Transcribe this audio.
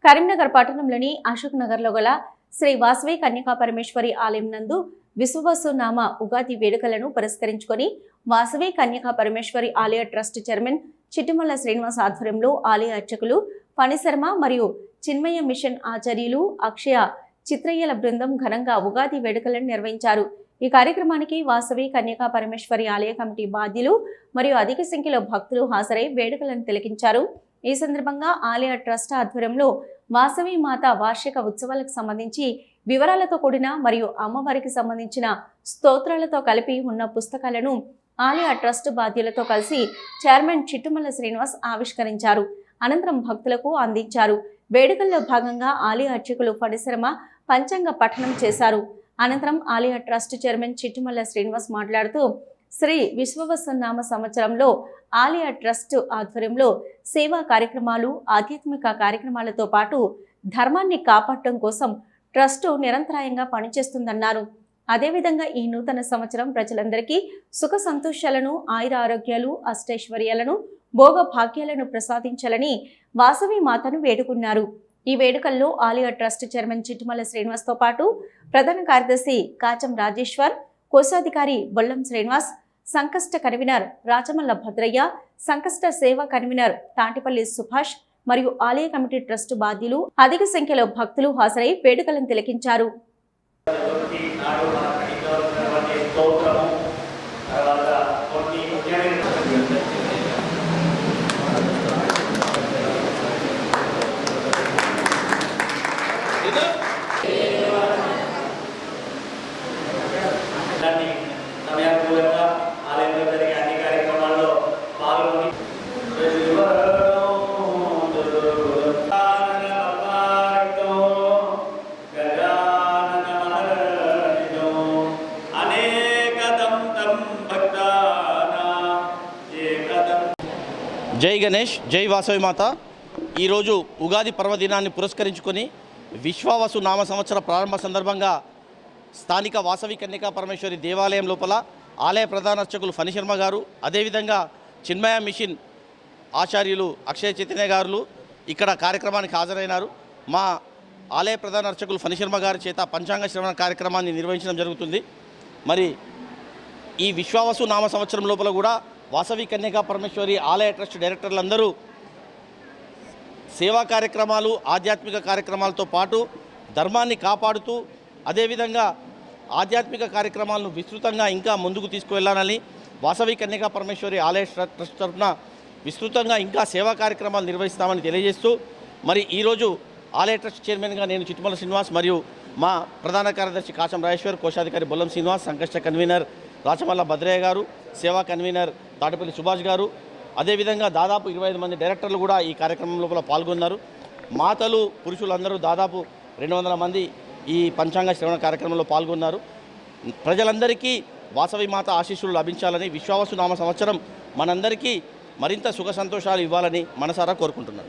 కరీంనగర్ పట్టణంలోని అశోక్ నగర్లో గల శ్రీ వాసవి కన్యకా పరమేశ్వరి ఆలయం నందు విశ్వవసునామ ఉగాది వేడుకలను పురస్కరించుకొని వాసవి కన్యకా పరమేశ్వరి ఆలయ ట్రస్ట్ చైర్మన్ చిట్టుమల్ల శ్రీనివాస్ ఆధ్వర్యంలో ఆలయ అర్చకులు ఫణిశర్మ మరియు చిన్మయ మిషన్ ఆచార్యులు అక్షయ చిత్రయ్యల బృందం ఘనంగా ఉగాది వేడుకలను నిర్వహించారు। ఈ కార్యక్రమానికి వాసవి కన్యకా పరమేశ్వరి ఆలయ కమిటీ బాధ్యులు మరియు అధిక సంఖ్యలో భక్తులు హాజరై వేడుకలను తిలకించారు। ఈ సందర్భంగా ఆలయ ట్రస్ట్ ఆధ్వర్యంలో వాసవి మాత వార్షిక ఉత్సవాలకు సంబంధించి వివరాలతో కూడిన మరియు అమ్మవారికి సంబంధించిన స్తోత్రాలతో కలిపి ఉన్న పుస్తకాలను ఆలయ ట్రస్ట్ బాధ్యులతో కలిసి చైర్మన్ చిట్టుమల్ల శ్రీనివాస్ ఆవిష్కరించారు। అనంతరం భక్తులకు అందించారు। వేడుకల్లో భాగంగా ఆలయ అర్చకులు ఫణిశర్మ పంచాంగ పఠనం చేశారు। అనంతరం ఆలయ ట్రస్ట్ చైర్మన్ చిట్టుమల్ల శ్రీనివాస్ మాట్లాడుతూ శ్రీ విశ్వవసునామ సంవత్సరంలో ఆలయ ట్రస్ట్ ఆధ్వర్యంలో సేవా కార్యక్రమాలు ఆధ్యాత్మిక కార్యక్రమాలతో పాటు ధర్మాన్ని కాపాడటం కోసం ట్రస్ట్ నిరంతరాయంగా పనిచేస్తుందన్నారు। అదేవిధంగా ఈ నూతన సంవత్సరం ప్రజలందరికీ సుఖ సంతోషాలను ఆయుర ఆరోగ్యాలు అష్టైశ్వర్యాలను భోగ భాగ్యాలను ప్రసాదించాలని వాసవి మాతను వేడుకున్నారు। ఈ వేడుకల్లో ఆలయ ట్రస్ట్ చైర్మన్ చిట్టుమల్ల శ్రీనివాస్ తో పాటు ప్రధాన కార్యదర్శి కాచం రాజేశ్వర్, కోశాధికారి బొల్లం శ్రీనివాస్, సంకష్ట కన్వీనర్ రాచమల్ల భద్రయ్య, సంకష్ట సేవా కన్వీనర్ తాటిపల్లి సుభాష్ మరియు ఆలయ కమిటీ ట్రస్ట్ బాధ్యులు అధిక సంఖ్యలో భక్తులు హాజరై వేడుకలను తిలకించారు। సమయానుకూలంగా ఆలయంలో జరిగే అన్ని కార్యక్రమాల్లో పాల్గొని జై గణేష్, జై వాసవి మాత। ఈరోజు ఉగాది పర్వదినాన్ని పురస్కరించుకొని విశ్వవసు నామ సంవత్సర ప్రారంభ సందర్భంగా స్థానిక వాసవి కన్యకా పరమేశ్వరి దేవాలయం లోపల ఆలయ ప్రధాన అర్చకులు ఫణిశర్మ గారు, అదేవిధంగా చిన్మయ మిషన్ ఆచార్యులు అక్షయ చైతన్య గారు ఇక్కడ కార్యక్రమానికి హాజరైనారు। మా ఆలయ ప్రధాన అర్చకులు ఫణిశర్మ గారి చేత పంచాంగ శ్రవణ కార్యక్రమాన్ని నిర్వహించడం జరుగుతుంది। మరి ఈ విశ్వవసు నామ సంవత్సరం లోపల కూడా వాసవి కన్యకా పరమేశ్వరి ఆలయ ట్రస్ట్ డైరెక్టర్లందరూ సేవా కార్యక్రమాలు ఆధ్యాత్మిక కార్యక్రమాలతో పాటు ధర్మాన్ని కాపాడుతూ అదేవిధంగా ఆధ్యాత్మిక కార్యక్రమాలను విస్తృతంగా ఇంకా ముందుకు తీసుకువెళ్ళాలని వాసవి కన్యకా పరమేశ్వరి ఆలయ ట్రస్ట్ తరఫున విస్తృతంగా ఇంకా సేవా కార్యక్రమాలు నిర్వహిస్తామని తెలియజేస్తూ మరి ఈరోజు ఆలయ ట్రస్ట్ చైర్మన్గా నేను చిట్టుమల్ల శ్రీనివాస్ మరియు మా ప్రధాన కార్యదర్శి కాచం రాజేశ్వర్, కోశాధికారి బొల్లం శ్రీనివాస్, సంకష్ట కన్వీనర్ రాచమల్ల భద్రయ్య గారు, సేవా కన్వీనర్ తాటిపల్లి సుభాష్ గారు, అదేవిధంగా దాదాపు 25 మంది డైరెక్టర్లు కూడా ఈ కార్యక్రమం లోపల పాల్గొన్నారు। మాతలు పురుషులందరూ దాదాపు 200 మంది ఈ పంచాంగ శ్రవణ కార్యక్రమంలో పాల్గొన్నారు। ప్రజలందరికీ వాసవి మాత ఆశీస్సులు లభించాలని విశ్వవసు నామ సంవత్సరం మనందరికీ మరింత సుఖ సంతోషాలు ఇవ్వాలని మనసారా కోరుకుంటున్నాను।